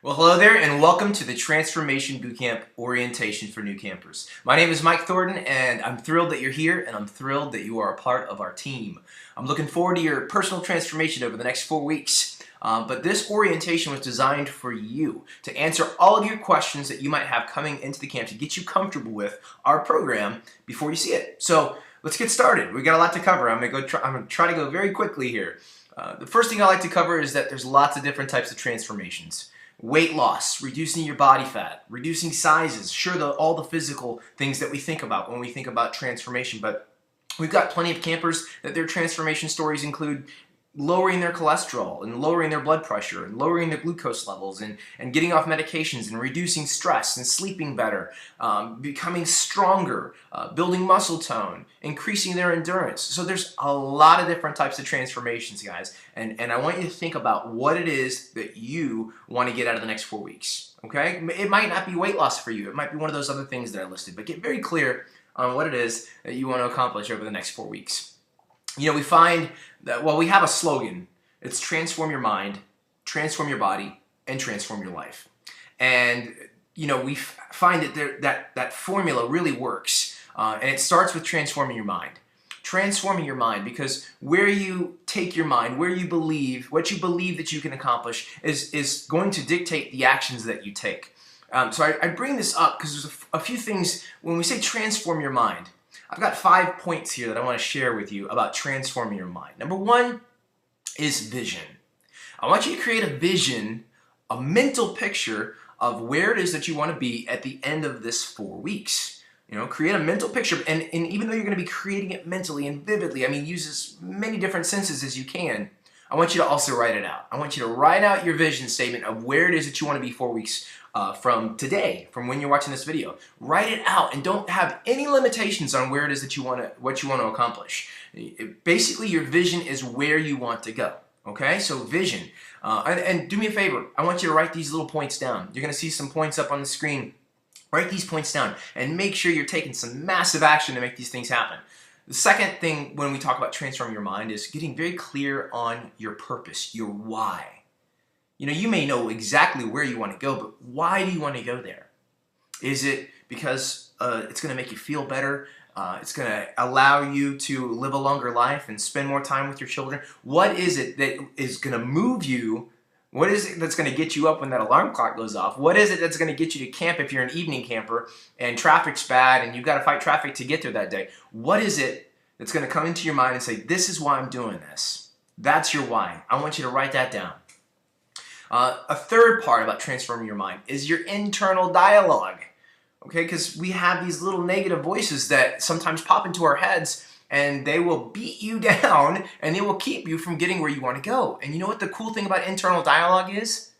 Well, hello there, and welcome to the Transformation Bootcamp Orientation for New Campers. My name is Mike Thornton, and I'm thrilled that you're here, and I'm thrilled that you are a part of our team. I'm looking forward to your personal transformation over the next 4 weeks. But this orientation was designed for you to answer all of your questions that you might have coming into the camp to get you comfortable with our program before you see it. So let's get started. We got a lot to cover. I'm going to try to go very quickly here. The first thing I like to cover is that there's lots of different types of transformations. Weight loss, reducing your body fat, reducing sizes, sure, all the physical things that we think about when we think about transformation, but we've got plenty of campers that their transformation stories include lowering their cholesterol and lowering their blood pressure and lowering their glucose levels and getting off medications and reducing stress and sleeping better, becoming stronger, building muscle tone, increasing their endurance. So there's a lot of different types of transformations, guys, and I want you to think about what it is that you want to get out of the next 4 weeks, okay? It might not be weight loss for you. It might be one of those other things that I listed, but get very clear on what it is that you want to accomplish over the next 4 weeks. You know, we find that, well, we have a slogan. It's transform your mind, transform your body, and transform your life. And, you know, we find that that formula really works. And it starts with transforming your mind. Transforming your mind, because where you take your mind, where you believe, what you believe that you can accomplish is going to dictate the actions that you take. So I bring this up because there's a few things, when we say transform your mind, I've got 5 points here that I want to share with you about transforming your mind. Number one is vision. I want you to create a vision, a mental picture of where it is that you want to be at the end of this 4 weeks. You know, create a mental picture, and even though you're going to be creating it mentally and vividly, I mean, use as many different senses as you can, I want you to also write it out. I want you to write out your vision statement of where it is that you want to be 4 weeks from today, from when you're watching this video. Write it out and don't have any limitations on where it is that what you want to accomplish. Basically, your vision is where you want to go. Okay, so vision. And do me a favor. I want you to write these little points down. You're going to see some points up on the screen. Write these points down and make sure you're taking some massive action to make these things happen. The second thing when we talk about transforming your mind is getting very clear on your purpose, your why. You know, you may know exactly where you want to go, but why do you want to go there? Is it because it's going to make you feel better? It's going to allow you to live a longer life and spend more time with your children? What is it that is going to move you? What is it that's going to get you up when that alarm clock goes off? What is it that's going to get you to camp if you're an evening camper and traffic's bad and you've got to fight traffic to get there that day? What is it that's going to come into your mind and say, this is why I'm doing this? That's your why. I want you to write that down. A third part about transforming your mind is your internal dialogue. Okay, because we have these little negative voices that sometimes pop into our heads, and they will beat you down and they will keep you from getting where you want to go. And you know what the cool thing about internal dialogue is?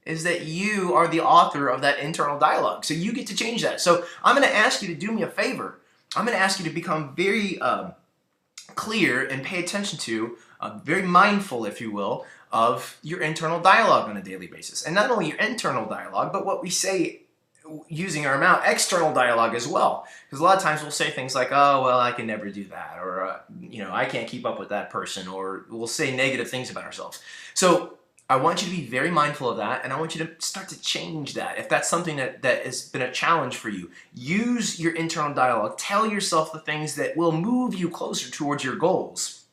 Is that you are the author of that internal dialogue. So you get to change that. So I'm going to ask you to do me a favor. I'm going to ask you to become very clear and pay attention to, very mindful, if you will, of your internal dialogue on a daily basis. And not only your internal dialogue, but what we say using our mouth, external dialogue as well. Because a lot of times we'll say things like, oh, well, I can never do that, or, you know, I can't keep up with that person, or we'll say negative things about ourselves. So I want you to be very mindful of that, and I want you to start to change that. If that's something that has been a challenge for you, use your internal dialogue. Tell yourself the things that will move you closer towards your goals,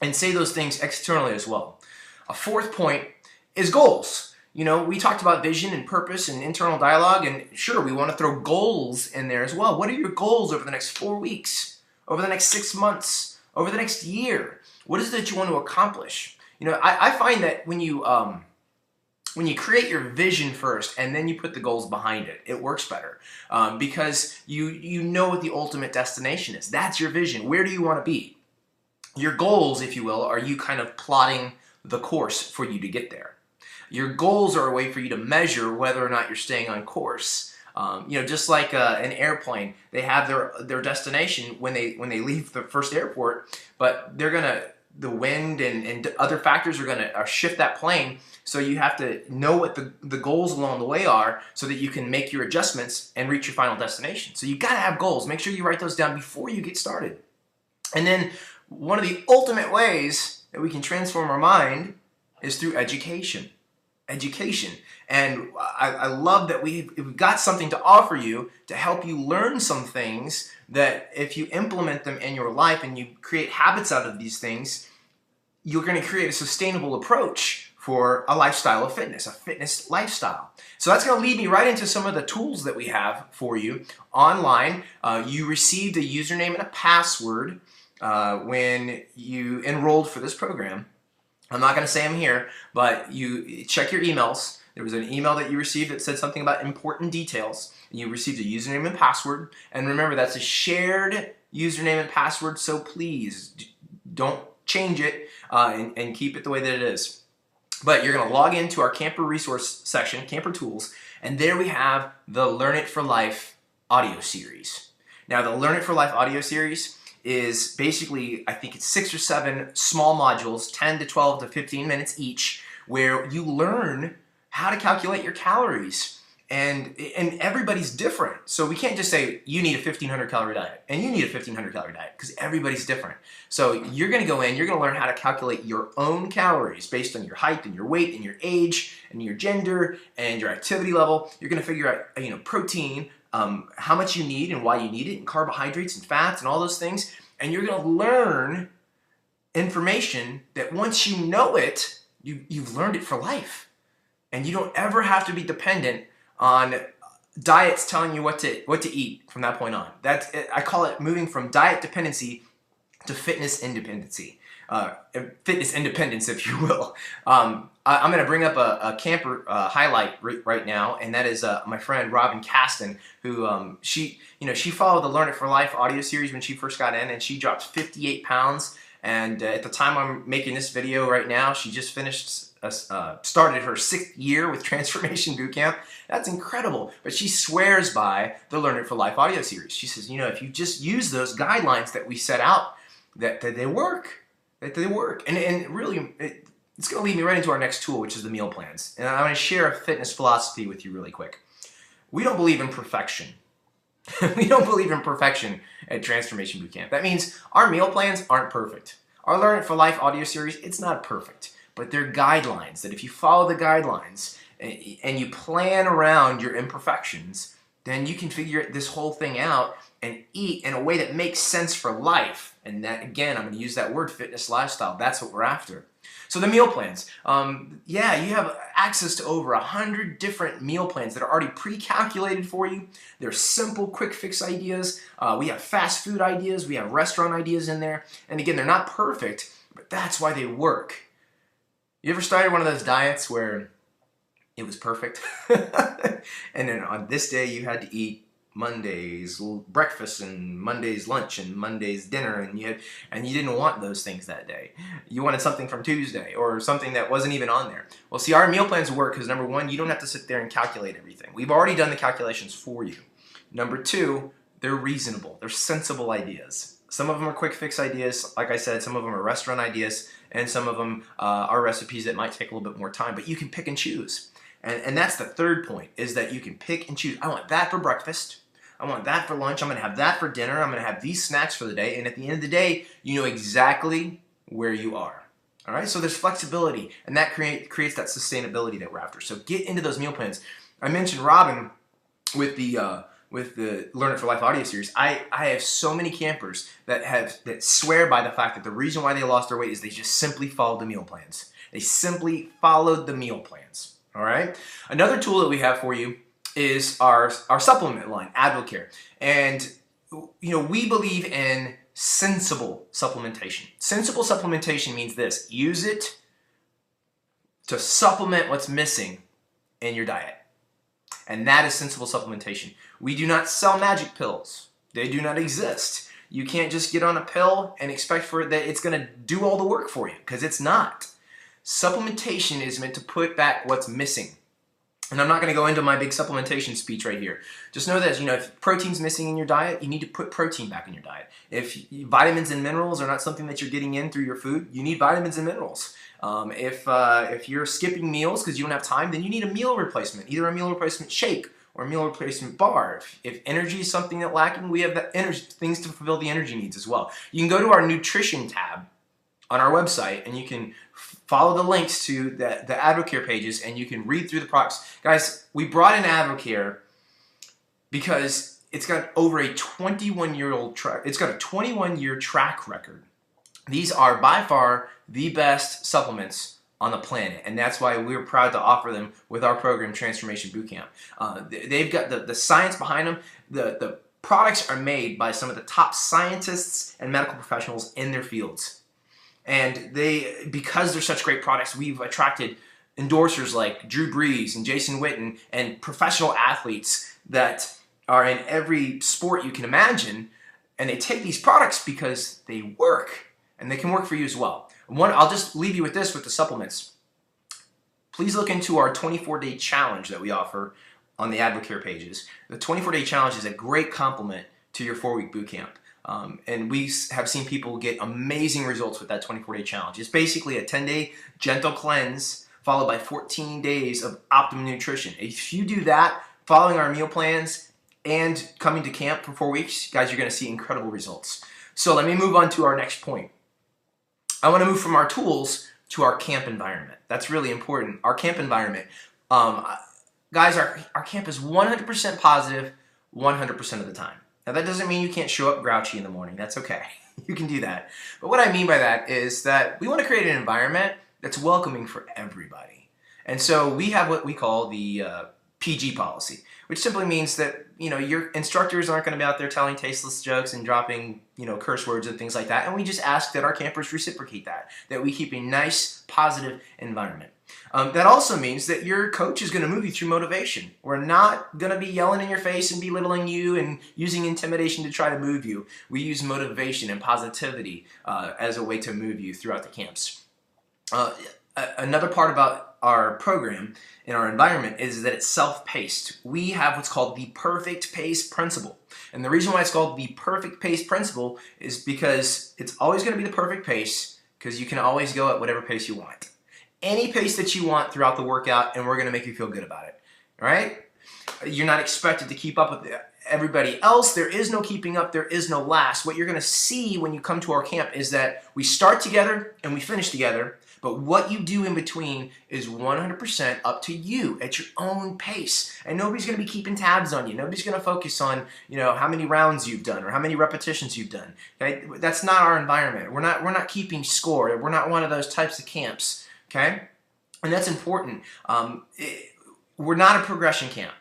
and say those things externally as well. A fourth point is goals. You know, we talked about vision and purpose and internal dialogue, and sure, we want to throw goals in there as well. What are your goals over the next 4 weeks, over the next 6 months, over the next year? What is it that you want to accomplish? You know, I find that when you create your vision first and then you put the goals behind it, it works better because you know what the ultimate destination is. That's your vision. Where do you want to be? Your goals, if you will, are you kind of plotting the course for you to get there. Your goals are a way for you to measure whether or not you're staying on course. You know, just like an airplane, they have their destination when they leave the first airport, but the wind and other factors are gonna shift that plane. So you have to know what the goals along the way are so that you can make your adjustments and reach your final destination. So you gotta have goals. Make sure you write those down before you get started. And then one of the ultimate ways that we can transform our mind is through education. education. And I love that we've got something to offer you to help you learn some things that if you implement them in your life and you create habits out of these things, you're going to create a sustainable approach for a lifestyle of fitness, a fitness lifestyle. So that's going to lead me right into some of the tools that we have for you online. You received a username and a password when you enrolled for this program. I'm not going to say them here, but you check your emails. There was an email that you received that said something about important details. You received a username and password. And remember, that's a shared username and password, so please don't change it and keep it the way that it is. But you're going to log into our camper resource section, Camper Tools, and there we have the Learn It for Life audio series. Now, the Learn It for Life audio series is basically, I think it's 6 or 7 small modules, 10 to 12 to 15 minutes each, where you learn how to calculate your calories. And everybody's different. So we can't just say you need a 1,500 calorie diet and you need a 1,500 calorie diet, because everybody's different. So you're going to go in, you're going to learn how to calculate your own calories based on your height and your weight and your age and your gender and your activity level. You're going to figure out, protein, how much you need and why you need it, and carbohydrates and fats and all those things. And you're going to learn information that once you know it, you've learned it for life. And you don't ever have to be dependent on diets telling you what to eat from that point on. I call it moving from diet dependency to fitness independency. Fitness independence, if you will. I'm going to bring up a camper highlight right now, and that is my friend Robin Caston, who she followed the Learn It for Life audio series when she first got in, and she dropped 58 pounds. And at the time I'm making this video right now, she just started her 6th year with Transformation Bootcamp. That's incredible. But she swears by the Learn It for Life audio series. She says, if you just use those guidelines that we set out, that they work. That they work. And really, it's going to lead me right into our next tool, which is the meal plans. And I'm going to share a fitness philosophy with you really quick. We don't believe in perfection. We don't believe in perfection at Transformation Bootcamp. That means our meal plans aren't perfect. Our Learn It for Life audio series, it's not perfect. But they're guidelines that if you follow the guidelines and you plan around your imperfections, then you can figure this whole thing out and eat in a way that makes sense for life. And that, again, I'm going to use that word, fitness lifestyle. That's what we're after. So the meal plans. You have access to over 100 different meal plans that are already pre-calculated for you. They're simple, quick fix ideas. We have fast food ideas. We have restaurant ideas in there. And again, they're not perfect, but that's why they work. You ever started one of those diets where it was perfect? And then on this day you had to eat Monday's breakfast and Monday's lunch and Monday's dinner, and you didn't want those things that day. You wanted something from Tuesday or something that wasn't even on there. Well, see, our meal plans work because number one, you don't have to sit there and calculate everything. We've already done the calculations for you. Number two, they're reasonable. They're sensible ideas. Some of them are quick fix ideas. Like I said, some of them are restaurant ideas, and some of them are recipes that might take a little bit more time, but you can pick and choose. And that's the third point, is that you can pick and choose. I want that for breakfast. I want that for lunch. I'm going to have that for dinner. I'm going to have these snacks for the day. And at the end of the day, you know exactly where you are. All right? So there's flexibility, and that creates that sustainability that we're after. So get into those meal plans. I mentioned Robin with the Learn It for Life audio series. I have so many campers that swear by the fact that the reason why they lost their weight is they just simply followed the meal plans. They simply followed the meal plans. All right? Another tool that we have for you is our supplement line, Advocare. And we believe in sensible supplementation. Sensible supplementation means this: use it to supplement what's missing in your diet. And that is sensible supplementation. We do not sell magic pills. They do not exist. You can't just get on a pill and expect that it's going to do all the work for you, because it's not. Supplementation is meant to put back what's missing. And I'm not going to go into my big supplementation speech right here. Just know that, if protein's missing in your diet, you need to put protein back in your diet. If vitamins and minerals are not something that you're getting in through your food, you need vitamins and minerals. If you're skipping meals because you don't have time, then you need a meal replacement, either a meal replacement shake or a meal replacement bar. If energy is something that's lacking, we have things to fulfill the energy needs as well. You can go to our nutrition tab on our website, and you can follow the links to the Advocare pages, and you can read through the products. Guys, we brought in Advocare because it's got over a 21-year-old track. It's got a 21-year track record. These are by far the best supplements on the planet, and that's why we're proud to offer them with our program, Transformation Bootcamp. They've got the science behind them. The products are made by some of the top scientists and medical professionals in their fields. And because they're such great products, we've attracted endorsers like Drew Brees and Jason Witten and professional athletes that are in every sport you can imagine, and they take these products because they work, and they can work for you as well. I'll just leave you with this with the supplements. Please look into our 24-day challenge that we offer on the Advocare pages. The 24-day challenge is a great complement to your 4-week boot camp. And we have seen people get amazing results with that 24-day challenge. It's basically a 10-day gentle cleanse followed by 14 days of optimum nutrition. If you do that, following our meal plans and coming to camp for 4 weeks, guys, you're going to see incredible results. So let me move on to our next point. I want to move from our tools to our camp environment. That's really important. Our camp environment. Guys, our camp is 100% positive 100% of the time. Now that doesn't mean you can't show up grouchy in the morning. That's okay. You can do that. But what I mean by that is that we want to create an environment that's welcoming for everybody. And so we have what we call the PG policy, which simply means that your instructors aren't going to be out there telling tasteless jokes and dropping curse words and things like that. And we just ask that our campers reciprocate that we keep a nice, positive environment. That also means that your coach is going to move you through motivation. We're not going to be yelling in your face and belittling you and using intimidation to try to move you. We use motivation and positivity as a way to move you throughout the camps. Another part about our program and our environment is that it's self-paced. We have what's called the perfect pace principle. And the reason why it's called the perfect pace principle is because it's always going to be the perfect pace, because you can always go at whatever pace you want. Any pace that you want throughout the workout, and we're going to make you feel good about it. All right? You're not expected to keep up with everybody else. There is no keeping up. There is no last. What you're going to see when you come to our camp is that we start together and we finish together, but what you do in between is 100% up to you at your own pace. And nobody's going to be keeping tabs on you. Nobody's going to focus on, how many rounds you've done or how many repetitions you've done. Okay? That's not our environment. We're not keeping score. We're not one of those types of camps. Okay? And that's important. We're not a progression camp,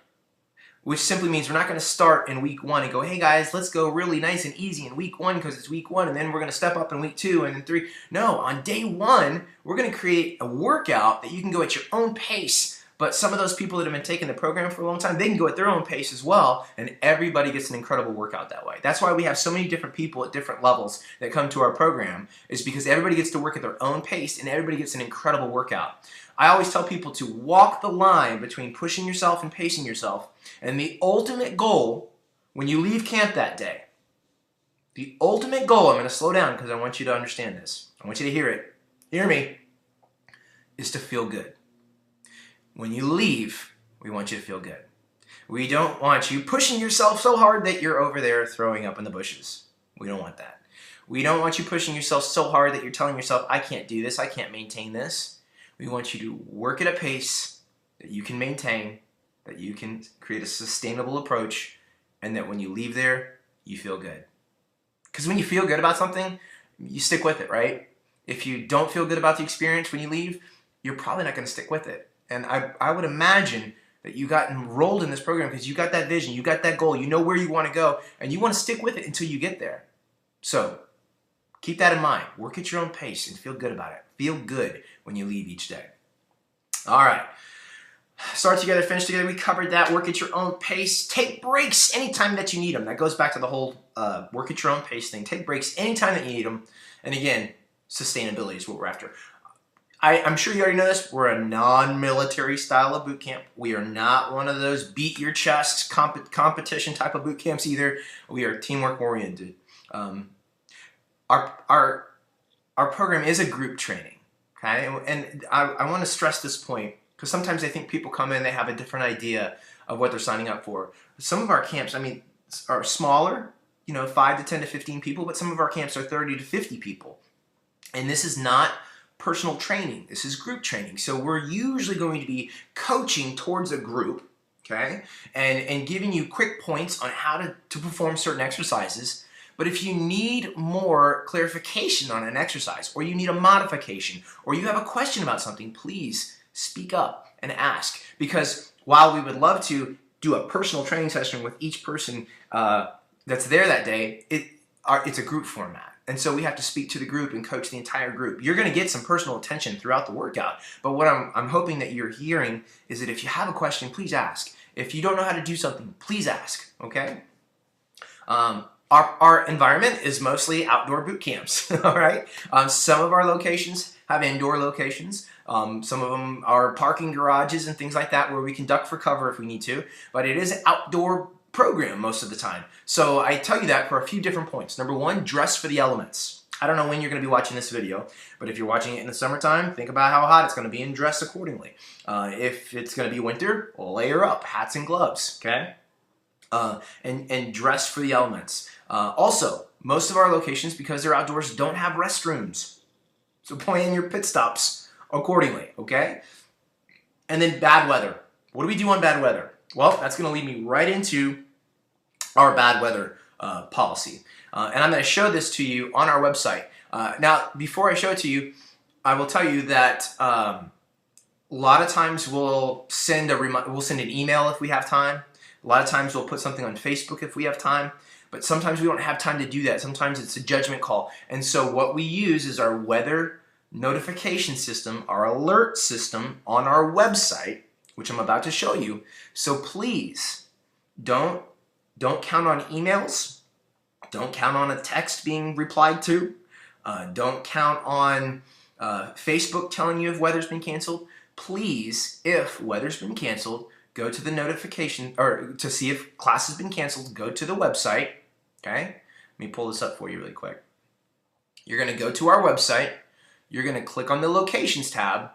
which simply means we're not going to start in week 1 and go, hey guys, let's go really nice and easy in week 1 because it's week 1, and then we're going to step up in week 2 and then 3. No, on day 1, we're going to create a workout that you can go at your own pace. But some of those people that have been taking the program for a long time, they can go at their own pace as well, and everybody gets an incredible workout that way. That's why we have so many different people at different levels that come to our program, is because everybody gets to work at their own pace and everybody gets an incredible workout. I always tell people to walk the line between pushing yourself and pacing yourself, and the ultimate goal when you leave camp that day, the ultimate goal, I'm going to slow down because I want you to understand this. I want you to hear it. Hear me. Is to feel good. When you leave, we want you to feel good. We don't want you pushing yourself so hard that you're over there throwing up in the bushes. We don't want that. We don't want you pushing yourself so hard that you're telling yourself, I can't do this, I can't maintain this. We want you to work at a pace that you can maintain, that you can create a sustainable approach, and that when you leave there, you feel good. Because when you feel good about something, you stick with it, right? If you don't feel good about the experience when you leave, you're probably not going to stick with it. And I would imagine that you got enrolled in this program because you got that vision, you got that goal, you know where you want to go, and you want to stick with it until you get there. So keep that in mind. Work at your own pace and feel good about it. Feel good when you leave each day. All right. Start together, finish together. We covered that. Work at your own pace. Take breaks anytime that you need them. That goes back to the whole work at your own pace thing. Take breaks anytime that you need them. And again, sustainability is what we're after. I'm sure you already know this. We're a non-military style of boot camp. We are not one of those beat your chest competition type of boot camps either. We are teamwork oriented. Our program is a group training. Okay, and I want to stress this point because sometimes I think people come in, they have a different idea of what they're signing up for. Some of our camps, are smaller, 5 to 10 to 15 people, but some of our camps are 30 to 50 people. And this is not personal training. This is group training. So we're usually going to be coaching towards a group, okay? And giving you quick points on how to perform certain exercises. But if you need more clarification on an exercise, or you need a modification, or you have a question about something, please speak up and ask. Because while we would love to do a personal training session with each person that's there that day, it's a group format. And so we have to speak to the group and coach the entire group. You're going to get some personal attention throughout the workout. But what I'm hoping that you're hearing is that if you have a question, please ask. If you don't know how to do something, please ask, okay? Our environment is mostly outdoor boot camps, all right? Some of our locations have indoor locations. Some of them are parking garages and things like that where we can duck for cover if we need to. But it is an outdoor program most of the time. So I tell you that for a few different points. Number one, dress for the elements. I don't know when you're going to be watching this video, but if you're watching it in the summertime, think about how hot it's going to be and dress accordingly. If it's going to be winter, layer up, hats and gloves, okay? And dress for the elements. Also, most of our locations, because they're outdoors, don't have restrooms. So plan your pit stops accordingly, okay? And then bad weather. What do we do on bad weather? Well, that's going to lead me right into our bad weather policy. And I'm going to show this to you on our website. Now, before I show it to you, I will tell you that a lot of times we'll send an email if we have time. A lot of times we'll put something on Facebook if we have time. But sometimes we don't have time to do that. Sometimes it's a judgment call. And so what we use is our weather notification system, our alert system on our website, which I'm about to show you. So please don't count on emails. Don't count on a text being replied to. Don't count on Facebook telling you if weather's been canceled. Please, if weather's been canceled, go to the notification, or to see if class has been canceled, go to the website, okay? Let me pull this up for you really quick. You're going to go to our website. You're going to click on the locations tab.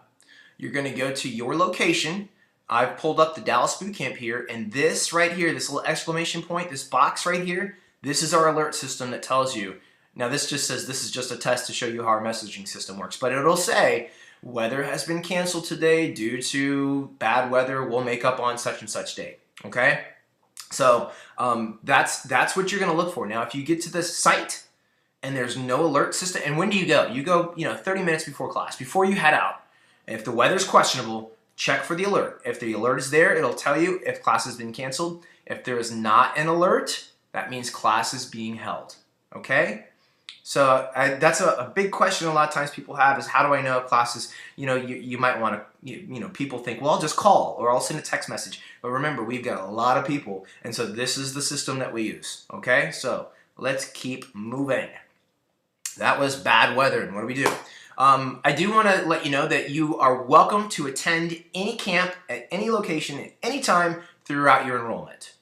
You're going to go to your location. I've pulled up the Dallas Boot Camp here, and this right here, this little exclamation point, this box right here, this is our alert system that tells you. Now this just says this is just a test to show you how our messaging system works, but it'll say weather has been canceled today due to bad weather. We'll make up on such and such date, okay? So that's what you're going to look for. Now if you get to this site and there's no alert system, and when do you go? You go 30 minutes before class, before you head out. If the weather's questionable, check for the alert. If the alert is there, it'll tell you if class has been canceled. If there is not an alert, that means class is being held, okay? So that's a big question a lot of times people have is how do I know if classes, you might want to, people think, well, I'll just call or I'll send a text message. But remember, we've got a lot of people, and so this is the system that we use, okay? So let's keep moving. That was bad weather, and what do we do? I do want to let you know that you are welcome to attend any camp at any location at any time throughout your enrollment.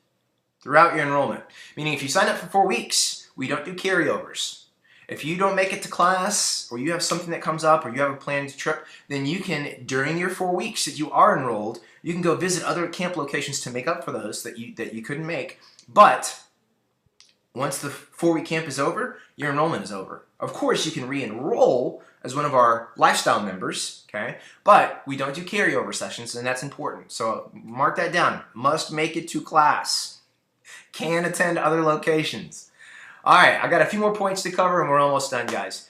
Throughout your enrollment. Meaning if you sign up for 4 weeks, we don't do carryovers. If you don't make it to class, or you have something that comes up, or you have a planned trip, then you can, during your 4 weeks that you are enrolled, you can go visit other camp locations to make up for those that you couldn't make. But once the 4-week camp is over, your enrollment is over. Of course, you can re-enroll as one of our lifestyle members, okay? But we don't do carryover sessions, and that's important. So mark that down. Must make it to class. Can attend other locations. All right, I got a few more points to cover, and we're almost done, guys.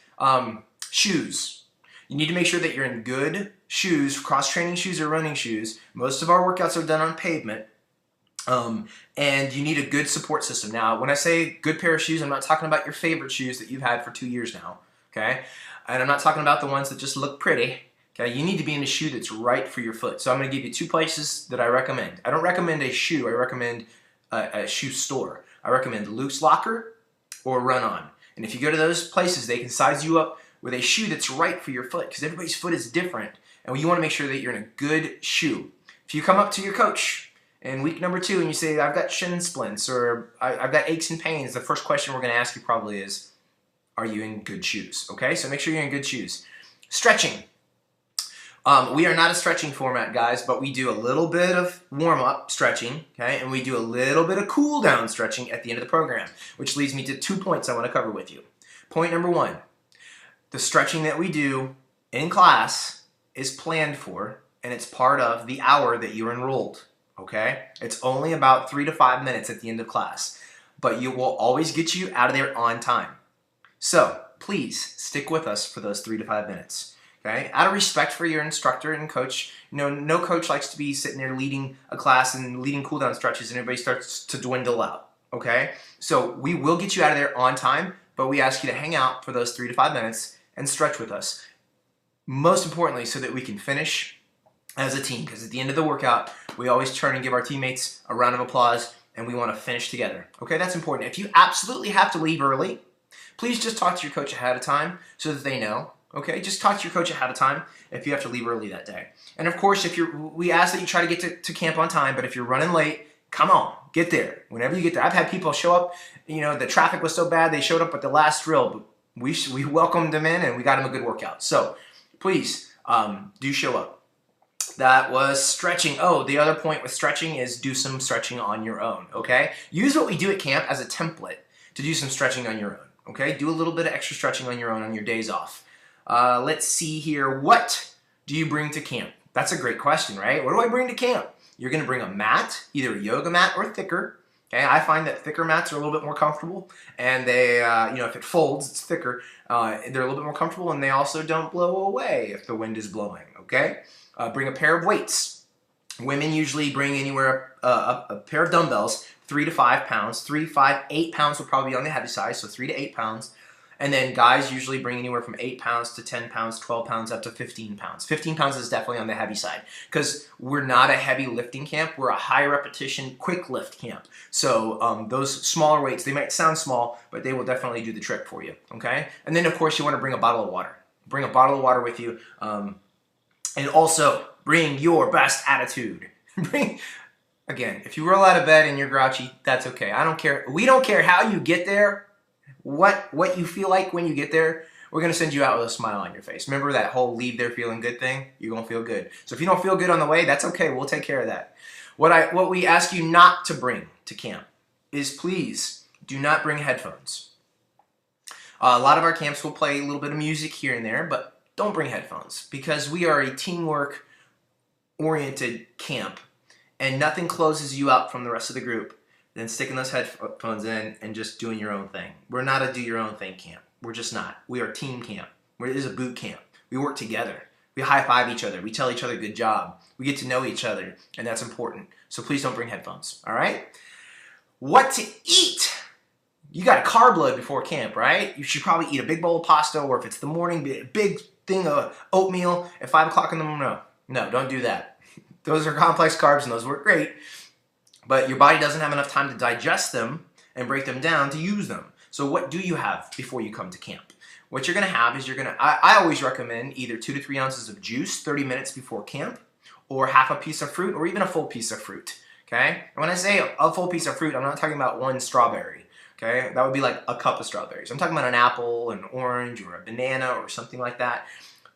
Shoes. You need to make sure that you're in good shoes, cross-training shoes or running shoes. Most of our workouts are done on pavement. And you need a good support system. Now, when I say good pair of shoes, I'm not talking about your favorite shoes that you've had for 2 years now, okay? And I'm not talking about the ones that just look pretty, okay? You need to be in a shoe that's right for your foot. So I'm going to give you 2 places that I recommend. I don't recommend a shoe. I recommend a shoe store. I recommend Luke's Locker or Run On. And if you go to those places, they can size you up with a shoe that's right for your foot, because everybody's foot is different, and you want to make sure that you're in a good shoe. If you come up to your coach in week number 2 and you say, I've got shin splints or I've got aches and pains, the first question we're going to ask you probably is, are you in good shoes? Okay, so make sure you're in good shoes. Stretching. We are not a stretching format, guys, but we do a little bit of warm-up stretching, okay, and we do a little bit of cool-down stretching at the end of the program, which leads me to 2 points I want to cover with you. Point number 1, The stretching that we do in class is planned for, and it's part of the hour that you're enrolled, okay? It's only about 3 to 5 minutes at the end of class, but you will always get you out of there on time. So please stick with us for those 3 to 5 minutes, okay? Out of respect for your instructor and coach, no coach likes to be sitting there leading a class and leading cool down stretches and everybody starts to dwindle out, okay? So we will get you out of there on time, but we ask you to hang out for those 3 to 5 minutes and stretch with us. Most importantly, so that we can finish as a team, because at the end of the workout, we always turn and give our teammates a round of applause, and we want to finish together. Okay, that's important. If you absolutely have to leave early, please just talk to your coach ahead of time so that they know. Okay, just talk to your coach ahead of time if you have to leave early that day. And of course, we ask that you try to get to camp on time, but if you're running late, come on, get there. Whenever you get there. I've had people show up, the traffic was so bad, they showed up at the last drill, but we welcomed them in and we got them a good workout. So please do show up. That was stretching. Oh, the other point with stretching is do some stretching on your own, okay? Use what we do at camp as a template to do some stretching on your own, okay? Do a little bit of extra stretching on your own on your days off. Let's see here. What do you bring to camp? That's a great question, right? What do I bring to camp? You're going to bring a mat, either a yoga mat or thicker. Okay, I find that thicker mats are a little bit more comfortable, and they, if it folds, it's thicker. They're a little bit more comfortable, and they also don't blow away if the wind is blowing. Okay, bring a pair of weights. Women usually bring anywhere a pair of dumbbells, 3 to 5 pounds. 3, 5, 8 pounds will probably be on the heavy side, so 3 to 8 pounds. And then guys usually bring anywhere from 8 pounds to 10 pounds, 12 pounds, up to 15 pounds. 15 pounds is definitely on the heavy side because we're not a heavy lifting camp. We're a high repetition, quick lift camp. So those smaller weights, they might sound small, but they will definitely do the trick for you, okay? And then, of course, you want to bring a bottle of water. Bring a bottle of water with you. And also, bring your best attitude. Again, if you roll out of bed and you're grouchy, that's okay. I don't care. We don't care how you get there. What you feel like when you get there, we're going to send you out with a smile on your face. Remember that whole leave there feeling good thing? You're going to feel good. So if you don't feel good on the way, that's okay. We'll take care of that. What we ask you not to bring to camp is please do not bring headphones. A lot of our camps will play a little bit of music here and there, but don't bring headphones because we are a teamwork-oriented camp, and nothing closes you out from the rest of the group than sticking those headphones in and just doing your own thing. We're not a do-your-own-thing camp. We're just not. We are team camp. It is a boot camp. We work together. We high-five each other. We tell each other good job. We get to know each other, and that's important. So please don't bring headphones, all right? What to eat? You got a carb load before camp, right? You should probably eat a big bowl of pasta, or if it's the morning, a big thing of oatmeal at 5 o'clock in the morning. No, don't do that. Those are complex carbs, and those work great. But your body doesn't have enough time to digest them and break them down to use them. So what do you have before you come to camp? What you're going to have is I always recommend either 2 to 3 ounces of juice 30 minutes before camp, or half a piece of fruit, or even a full piece of fruit. Okay? And when I say a full piece of fruit, I'm not talking about one strawberry. Okay? That would be like a cup of strawberries. I'm talking about an apple, an orange, or a banana, or something like that.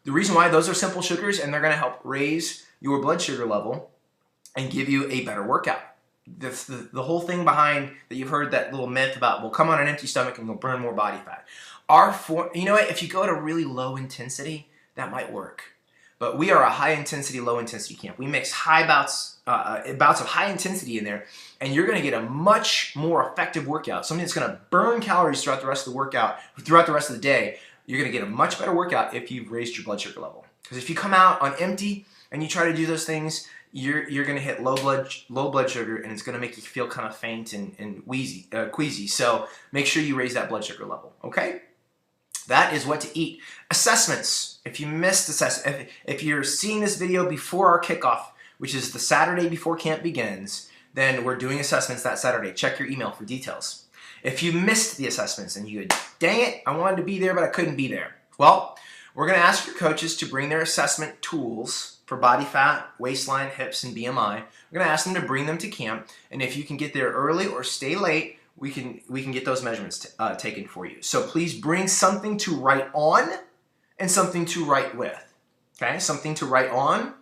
The reason why, those are simple sugars, and they're going to help raise your blood sugar level and give you a better workout. The whole thing behind that you've heard, that little myth about we'll come on an empty stomach and we'll burn more body fat. You know what? If you go to really low intensity, that might work. But we are a high intensity, low intensity camp. We mix bouts of high intensity in there, and you're going to get a much more effective workout. Something that's going to burn calories throughout the rest of the workout, throughout the rest of the day. You're going to get a much better workout if you've raised your blood sugar level. Because if you come out on empty and you try to do those things, you're going to hit low blood sugar, and it's going to make you feel kind of faint and queasy. So make sure you raise that blood sugar level, okay? That is what to eat. Assessments. If you missed assessment, if you're seeing this video before our kickoff, which is the Saturday before camp begins, then we're doing assessments that Saturday. Check your email for details. If you missed the assessments and you go, dang it, I wanted to be there, but I couldn't be there. Well, we're going to ask your coaches to bring their assessment tools for body fat, waistline, hips, and BMI. We're going to ask them to bring them to camp, and if you can get there early or stay late, we can get those measurements taken for you. So please bring something to write on and something to write with. Okay, something to write on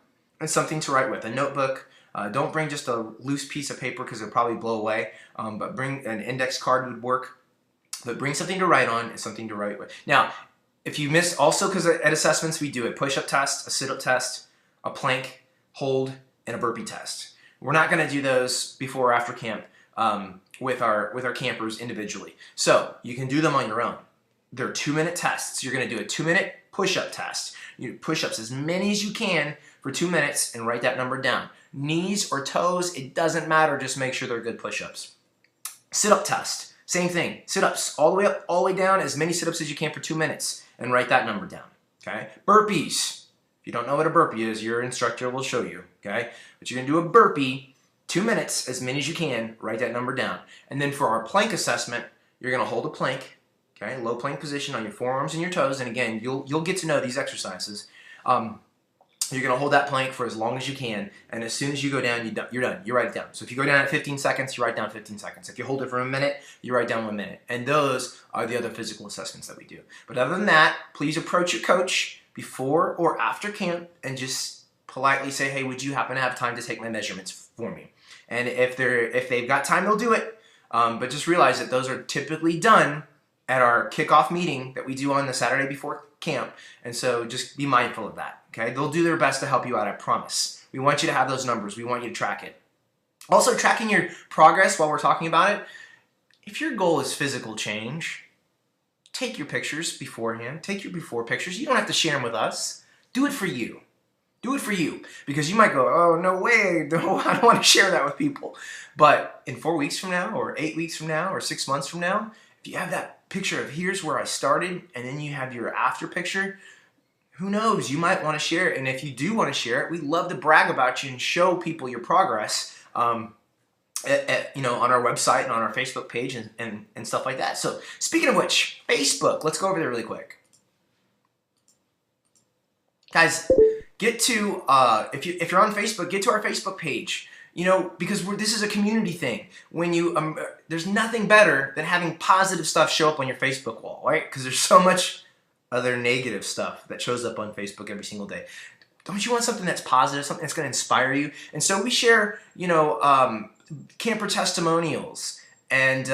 and something to write with. A notebook. Don't bring just a loose piece of paper because it'll probably blow away. But bring an index card would work. But bring something to write on and something to write with. Now, If you miss, also because at assessments we do a push-up test, a sit-up test, a plank, hold, and a burpee test. We're not going to do those before or after camp with our campers individually. So you can do them on your own. They're 2-minute tests. You're going to do a 2-minute push-up test. You push-ups as many as you can for 2 minutes and write that number down. Knees or toes, it doesn't matter. Just make sure they're good push-ups. Sit-up test, same thing. Sit-ups all the way up, all the way down, as many sit-ups as you can for 2 minutes and write that number down. Okay. Burpees. If you don't know what a burpee is, your instructor will show you. Okay. But you're going to do a burpee, 2 minutes, as many as you can, write that number down. And then for our plank assessment, you're going to hold a plank. Okay, low plank position on your forearms and your toes, and again, you'll get to know these exercises. You're going to hold that plank for as long as you can, and as soon as you go down, you're done. You write it down. So if you go down at 15 seconds, you write down 15 seconds. If you hold it for a minute, you write down 1 minute. And those are the other physical assessments that we do. But other than that, please approach your coach before or after camp and just politely say, hey, would you happen to have time to take my measurements for me? And if they've got time, they'll do it. But just realize that those are typically done at our kickoff meeting that we do on the Saturday before camp. And so just be mindful of that, okay? They'll do their best to help you out, I promise. We want you to have those numbers. We want you to track it. Also, tracking your progress while we're talking about it. If your goal is physical change, take your pictures beforehand. Take your before pictures. You don't have to share them with us. Do it for you. Do it for you. Because you might go, oh, no way. No, I don't want to share that with people. But in 4 weeks from now, or 8 weeks from now, or 6 months from now, if you have that picture of here's where I started, and then you have your after picture, who knows, you might want to share it. And if you do want to share it, we'd love to brag about you and show people your progress on our website and on our Facebook page and stuff like that. So speaking of which, Facebook, let's go over there really quick. Guys, get to, if you're on Facebook, get to our Facebook page. You know, because this is a community thing. When you, there's nothing better than having positive stuff show up on your Facebook wall, right? Because there's so much other negative stuff that shows up on Facebook every single day. Don't you want something that's positive, something that's going to inspire you? And so we share, camper testimonials and,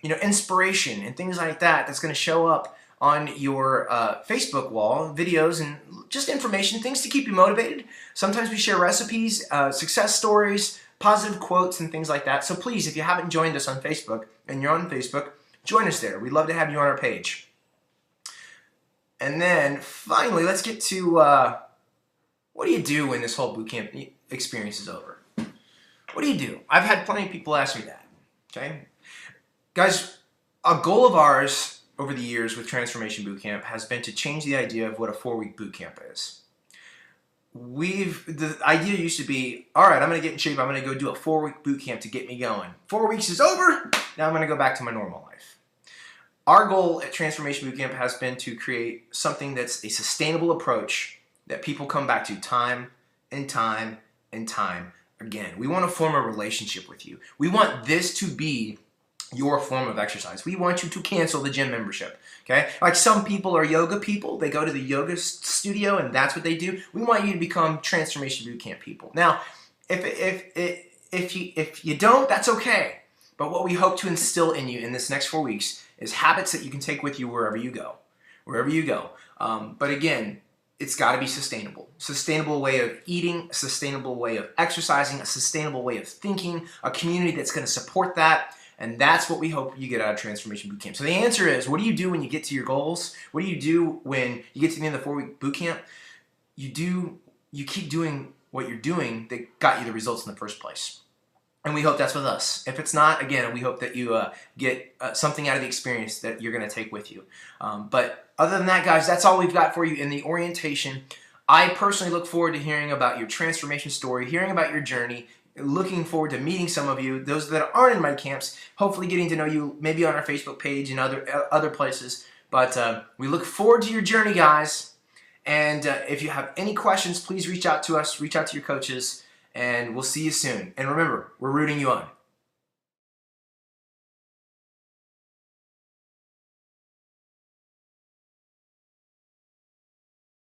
inspiration and things like that that's going to show up on your Facebook wall, videos and just information, things to keep you motivated. Sometimes we share recipes, success stories, positive quotes, and things like that. So please, if you haven't joined us on Facebook and you're on Facebook, join us there. We'd love to have you on our page. And then finally, let's get to what do you do when this whole boot camp experience is over? What do you do? I've had plenty of people ask me that. Okay, guys, a goal of ours over the years with Transformation Bootcamp has been to change the idea of what a 4-week boot camp is. The idea used to be, all right, I'm going to get in shape. I'm going to go do a 4-week boot camp to get me going. 4 weeks is over. Now I'm going to go back to my normal life. Our goal at Transformation Bootcamp has been to create something that's a sustainable approach that people come back to time and time and time again. We want to form a relationship with you. We want this to be your form of exercise. We want you to cancel the gym membership, okay? Like some people are yoga people. They go to the yoga studio and that's what they do. We want you to become Transformation Bootcamp people. Now, if you don't, that's okay. But what we hope to instill in you in this next 4 weeks is habits that you can take with you wherever you go. Wherever you go. But again, it's got to be sustainable. Sustainable way of eating, a sustainable way of exercising, a sustainable way of thinking, a community that's going to support that. And that's what we hope you get out of Transformation Bootcamp. So the answer is, what do you do when you get to your goals? What do you do when you get to the end of the 4-week bootcamp? You keep doing what you're doing that got you the results in the first place. And we hope that's with us. If it's not, again, we hope that you get something out of the experience that you're going to take with you. But other than that, guys, that's all we've got for you in the orientation. I personally look forward to hearing about your transformation story, hearing about your journey, looking forward to meeting some of you, those that aren't in my camps, hopefully getting to know you maybe on our Facebook page and other places. But we look forward to your journey, guys. And if you have any questions, please reach out to us, reach out to your coaches, and we'll see you soon. And remember, we're rooting you on.